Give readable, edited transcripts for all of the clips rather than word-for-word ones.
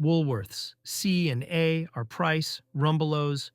Woolworths, C and A are Price, Rumbelows.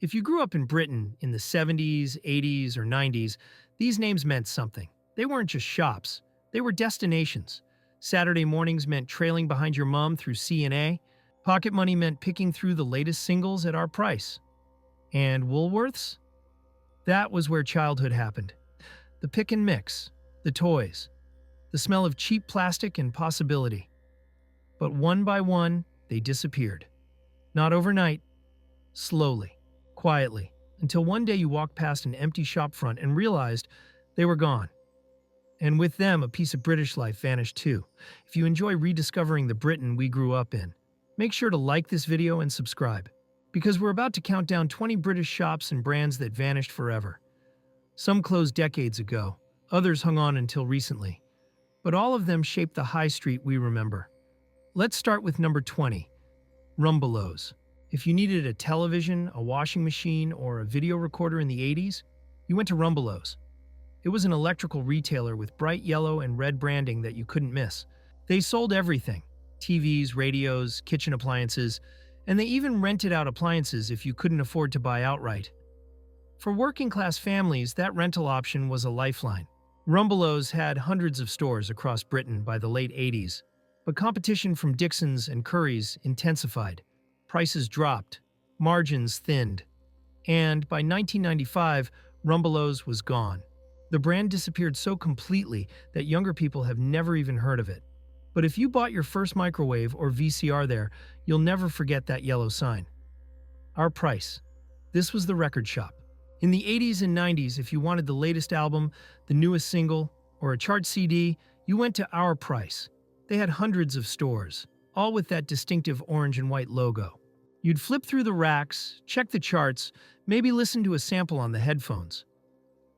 If you grew up in Britain in the 70s, 80s, or 90s, these names meant something. They weren't just shops, they were destinations. Saturday mornings meant trailing behind your mom through C and A. Pocket money meant picking through the latest singles at our price. And Woolworths? That was where childhood happened. The pick and mix, the toys, the smell of cheap plastic and possibility. But one by one, they disappeared. Not overnight, slowly, quietly, until one day you walked past an empty shopfront and realized they were gone. And with them, a piece of British life vanished too. If you enjoy rediscovering the Britain we grew up in, make sure to like this video and subscribe, because we're about to count down 20 British shops and brands that vanished forever. Some closed decades ago, others hung on until recently, but all of them shaped the high street we remember. Let's start with number 20, Rumbelows. If you needed a television, a washing machine, or a video recorder in the 80s, you went to Rumbelows. It was an electrical retailer with bright yellow and red branding that you couldn't miss. They sold everything: TVs, radios, kitchen appliances, and they even rented out appliances if you couldn't afford to buy outright. For working-class families, that rental option was a lifeline. Rumbelows had hundreds of stores across Britain by the late 80s, but competition from Dixon's and Currys intensified. Prices dropped, margins thinned, and by 1995, Rumbelows was gone. The brand disappeared so completely that younger people have never even heard of it. But if you bought your first microwave or VCR there, you'll never forget that yellow sign. Our Price. This was the record shop. In the 80s and 90s, if you wanted the latest album, the newest single, or a chart CD, you went to Our Price. They had hundreds of stores, all with that distinctive orange and white logo. You'd flip through the racks, check the charts, maybe listen to a sample on the headphones.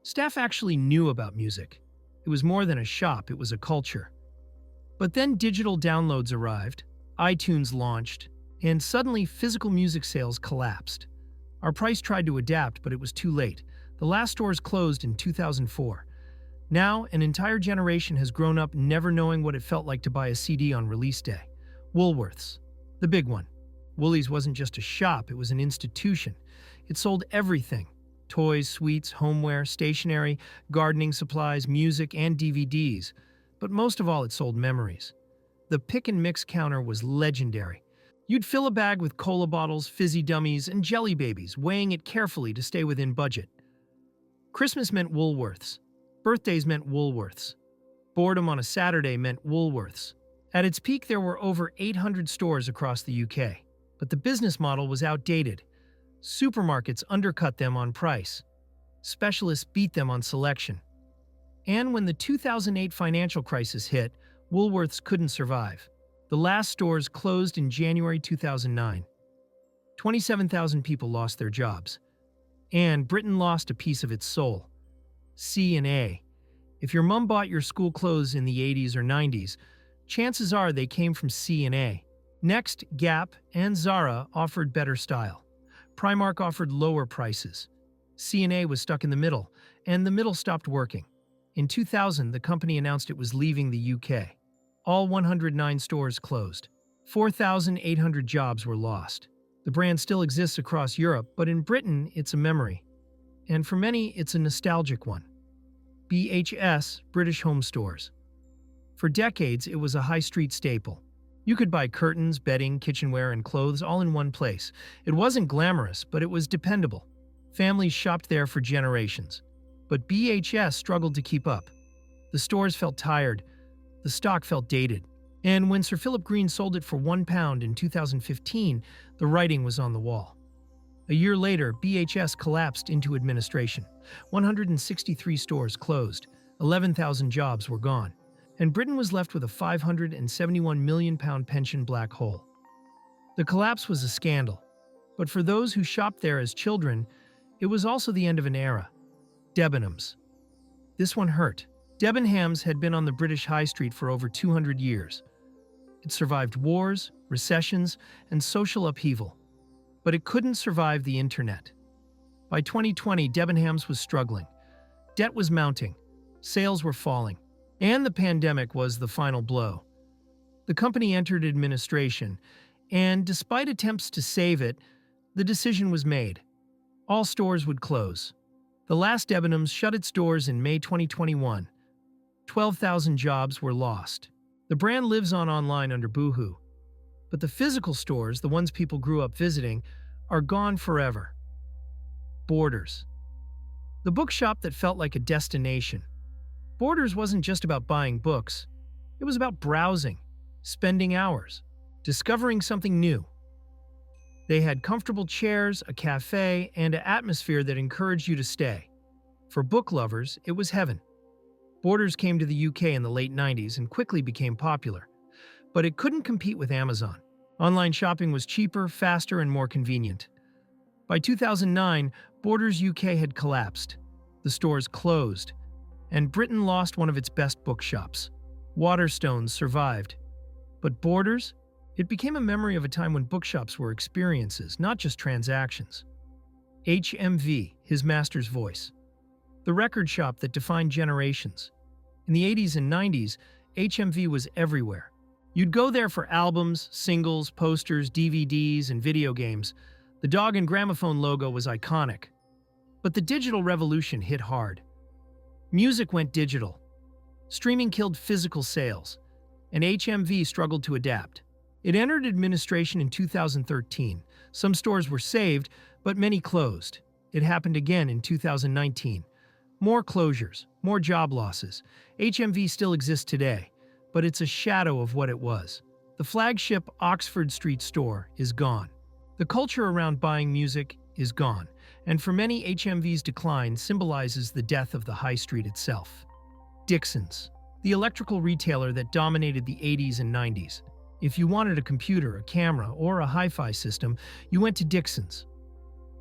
Staff actually knew about music. It was more than a shop, it was a culture. But then digital downloads arrived, iTunes launched, and suddenly physical music sales collapsed. Our Price tried to adapt, but it was too late. The last stores closed in 2004. Now, an entire generation has grown up never knowing what it felt like to buy a CD on release day. Woolworths, the big one. Woolies wasn't just a shop, it was an institution. It sold everything: toys, sweets, homeware, stationery, gardening supplies, music, and DVDs. But most of all, it sold memories. The pick and mix counter was legendary. You'd fill a bag with cola bottles, fizzy dummies, and jelly babies, weighing it carefully to stay within budget. Christmas meant Woolworths. Birthdays meant Woolworths. Boredom on a Saturday meant Woolworths. At its peak, there were over 800 stores across the UK. But the business model was outdated. Supermarkets undercut them on price. Specialists beat them on selection. And when the 2008 financial crisis hit, Woolworths couldn't survive. The last stores closed in January 2009. 27,000 people lost their jobs. And Britain lost a piece of its soul. C and A. If your mom bought your school clothes in the 80s or 90s, chances are they came from C and A. Next, Gap and Zara offered better style. Primark offered lower prices. C and A was stuck in the middle, and the middle stopped working. In 2000, the company announced it was leaving the UK. All 109 stores closed. 4,800 jobs were lost. The brand still exists across Europe, but in Britain, it's a memory. And for many, it's a nostalgic one. BHS, British Home Stores. For decades, it was a high street staple. You could buy curtains, bedding, kitchenware, and clothes all in one place. It wasn't glamorous, but it was dependable. Families shopped there for generations. But BHS struggled to keep up. The stores felt tired. The stock felt dated. And when Sir Philip Green sold it for £1 in 2015, the writing was on the wall. A year later, BHS collapsed into administration. 163 stores closed. 11,000 jobs were gone. And Britain was left with a £571 million pension black hole. The collapse was a scandal. But for those who shopped there as children, it was also the end of an era. Debenhams. This one hurt. Debenhams had been on the British high street for over 200 years. It survived wars, recessions, and social upheaval. But it couldn't survive the internet. By 2020, Debenhams was struggling. Debt was mounting. Sales were falling. And the pandemic was the final blow. The company entered administration, And despite attempts to save it, the decision was made. All stores would close. The last Debenhams shut its doors in May 2021. 12,000 jobs were lost. The brand lives on online under Boohoo. But the physical stores, the ones people grew up visiting, are gone forever. Borders. The bookshop that felt like a destination. Borders wasn't just about buying books. It was about browsing, spending hours, discovering something new. They had comfortable chairs, a cafe, and an atmosphere that encouraged you to stay. For book lovers, it was heaven. Borders came to the UK in the late 90s and quickly became popular. But it couldn't compete with Amazon. Online shopping was cheaper, faster, and more convenient. By 2009, Borders UK had collapsed. The stores closed, and Britain lost one of its best bookshops. Waterstones survived. But Borders? It became a memory of a time when bookshops were experiences, not just transactions. HMV, his master's voice. The record shop that defined generations. In the 80s and 90s, HMV was everywhere. You'd go there for albums, singles, posters, DVDs, and video games. The dog and gramophone logo was iconic. But the digital revolution hit hard. Music went digital. Streaming killed physical sales, and HMV struggled to adapt. It entered administration in 2013. Some stores were saved, but many closed. It happened again in 2019. More closures, more job losses. HMV still exists today, but it's a shadow of what it was. The flagship Oxford Street store is gone. The culture around buying music is gone, and for many, HMV's decline symbolizes the death of the high street itself. Dixons, the electrical retailer that dominated the 80s and 90s. If you wanted a computer, a camera, or a hi-fi system, you went to Dixons.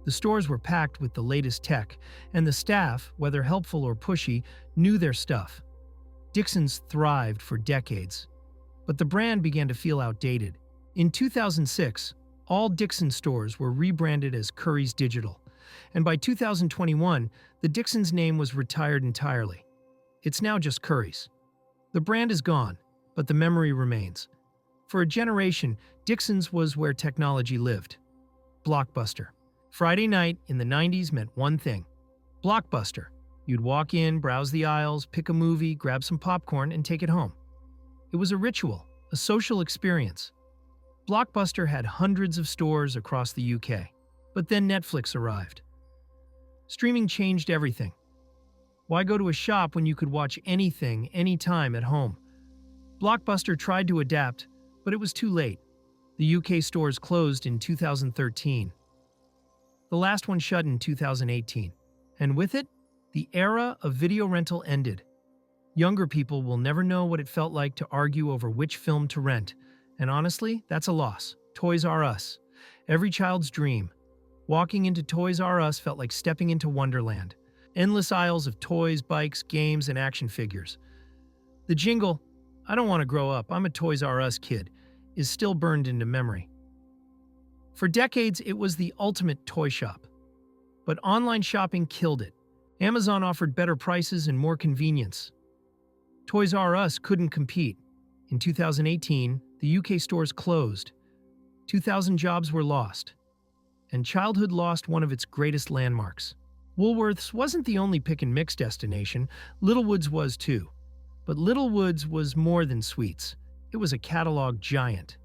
The stores were packed with the latest tech, and the staff, whether helpful or pushy, knew their stuff. Dixons thrived for decades, but the brand began to feel outdated. In 2006, all Dixons stores were rebranded as Currys Digital, and by 2021, the Dixons name was retired entirely. It's now just Currys. The brand is gone, but the memory remains. For a generation, Dixons was where technology lived. Blockbuster. Friday night in the 90s meant one thing. Blockbuster. You'd walk in, browse the aisles, pick a movie, grab some popcorn, and take it home. It was a ritual, a social experience. Blockbuster had hundreds of stores across the UK. But then Netflix arrived. Streaming changed everything. Why go to a shop when you could watch anything, anytime at home? Blockbuster tried to adapt, but it was too late. The UK stores closed in 2013. The last one shut in 2018. And with it, the era of video rental ended. Younger people will never know what it felt like to argue over which film to rent. And honestly, that's a loss. Toys R Us. Every child's dream. Walking into Toys R Us felt like stepping into Wonderland. Endless aisles of toys, bikes, games, and action figures. The jingle, "I don't want to grow up, I'm a Toys R Us kid," is still burned into memory. For decades, it was the ultimate toy shop. But online shopping killed it. Amazon offered better prices and more convenience. Toys R Us couldn't compete. In 2018, the UK stores closed. 2,000 jobs were lost. And childhood lost one of its greatest landmarks. Woolworths wasn't the only pick-and-mix destination. Littlewoods was too. But Littlewoods was more than sweets. It was a catalog giant.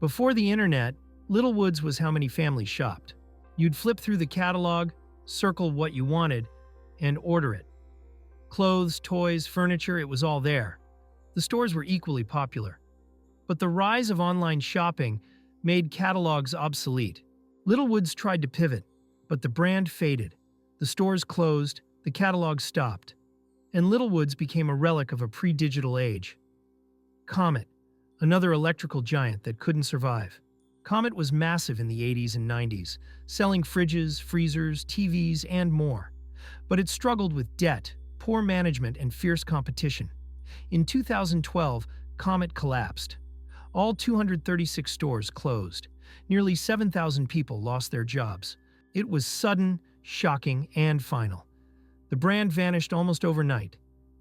Before the internet, Littlewoods was how many families shopped. You'd flip through the catalog, circle what you wanted, and order it. Clothes, toys, furniture, it was all there. The stores were equally popular. But the rise of online shopping made catalogs obsolete. Littlewoods tried to pivot, but the brand faded. The stores closed, the catalog stopped, and Littlewoods became a relic of a pre-digital age. Comet, another electrical giant that couldn't survive. Comet was massive in the 80s and 90s, selling fridges, freezers, TVs, and more. But it struggled with debt, poor management, and fierce competition. In 2012, Comet collapsed. All 236 stores closed. Nearly 7,000 people lost their jobs. It was sudden, shocking, and final. The brand vanished almost overnight,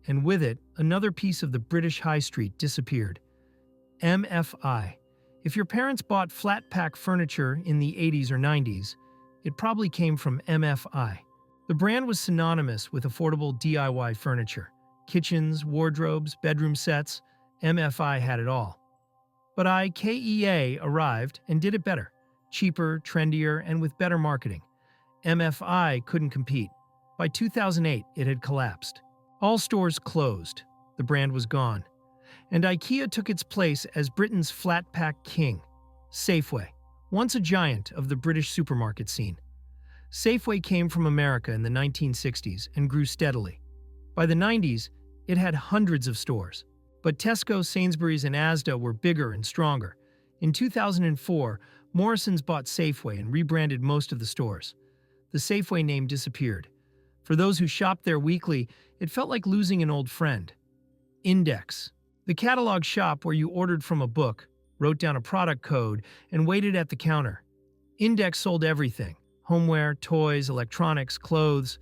and with it, another piece of the British high street disappeared. MFI. If your parents bought flat-pack furniture in the 80s or 90s, it probably came from MFI. The brand was synonymous with affordable DIY furniture. Kitchens, wardrobes, bedroom sets, MFI had it all. But IKEA arrived and did it better. Cheaper, trendier, and with better marketing. MFI couldn't compete. By 2008, it had collapsed. All stores closed. The brand was gone. And IKEA took its place as Britain's flat-pack king. Safeway, once a giant of the British supermarket scene. Safeway came from America in the 1960s and grew steadily. By the 90s, it had hundreds of stores. But Tesco, Sainsbury's, and Asda were bigger and stronger. In 2004, Morrisons bought Safeway and rebranded most of the stores. The Safeway name disappeared. For those who shopped there weekly, it felt like losing an old friend. Index, the catalog shop where you ordered from a book, wrote down a product code, and waited at the counter. Index sold everything: homeware, toys, electronics, clothes.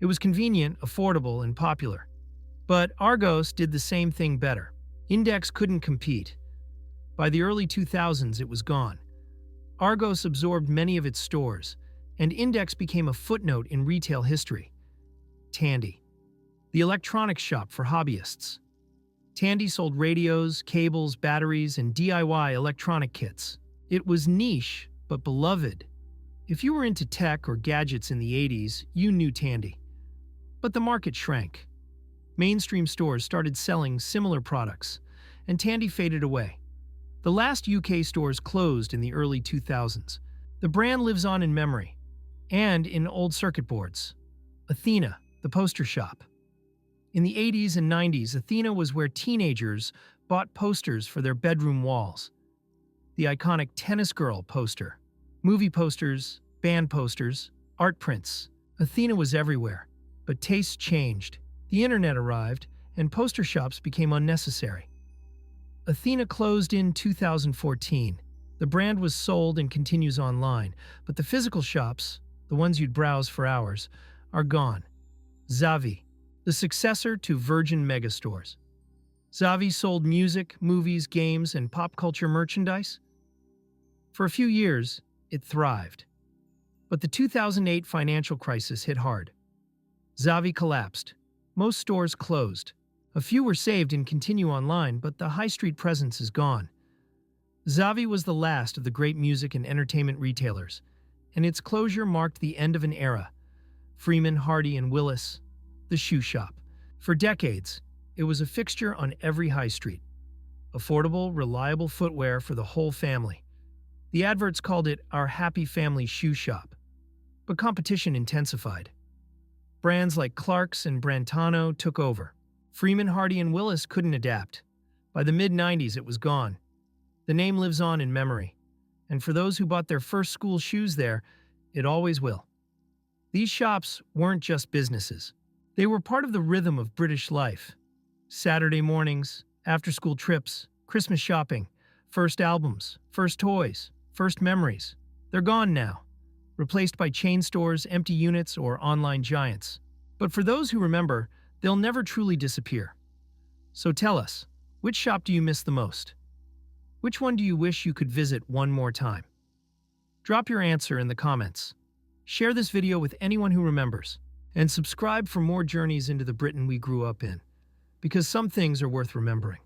It was convenient, affordable, and popular. But Argos did the same thing better. Index couldn't compete. By the early 2000s, it was gone. Argos absorbed many of its stores, and Index became a footnote in retail history. Tandy, the electronics shop for hobbyists. Tandy sold radios, cables, batteries, and DIY electronic kits. It was niche, but beloved. If you were into tech or gadgets in the 80s, you knew Tandy. But the market shrank. Mainstream stores started selling similar products, and Tandy faded away. The last UK stores closed in the early 2000s. The brand lives on in memory, and in old circuit boards. Athena, the poster shop. In the 80s and 90s, Athena was where teenagers bought posters for their bedroom walls. The iconic tennis girl poster, movie posters, band posters, art prints. Athena was everywhere, but tastes changed. The internet arrived, and poster shops became unnecessary. Athena closed in 2014. The brand was sold and continues online, but the physical shops, the ones you'd browse for hours, are gone. Zavvi, the successor to Virgin Megastores. Zavvi sold music, movies, games, and pop culture merchandise. For a few years, it thrived. But the 2008 financial crisis hit hard. Zavvi collapsed. Most stores closed. A few were saved and continue online, but the high street presence is gone. Zavvi was the last of the great music and entertainment retailers, and its closure marked the end of an era. Freeman, Hardy, and Willis, the shoe shop. For decades, it was a fixture on every high street. Affordable, reliable footwear for the whole family. The adverts called it our happy family shoe shop. But competition intensified. Brands like Clark's and Brantano took over. Freeman, Hardy, and Willis couldn't adapt. By the mid-90s, it was gone. The name lives on in memory. And for those who bought their first school shoes there, it always will. These shops weren't just businesses. They were part of the rhythm of British life. Saturday mornings, after-school trips, Christmas shopping, first albums, first toys, first memories. They're gone now, replaced by chain stores, empty units, or online giants. But for those who remember, they'll never truly disappear. So tell us, which shop do you miss the most? Which one do you wish you could visit one more time? Drop your answer in the comments. Share this video with anyone who remembers. And subscribe for more journeys into the Britain we grew up in. Because some things are worth remembering,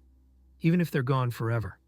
even if they're gone forever.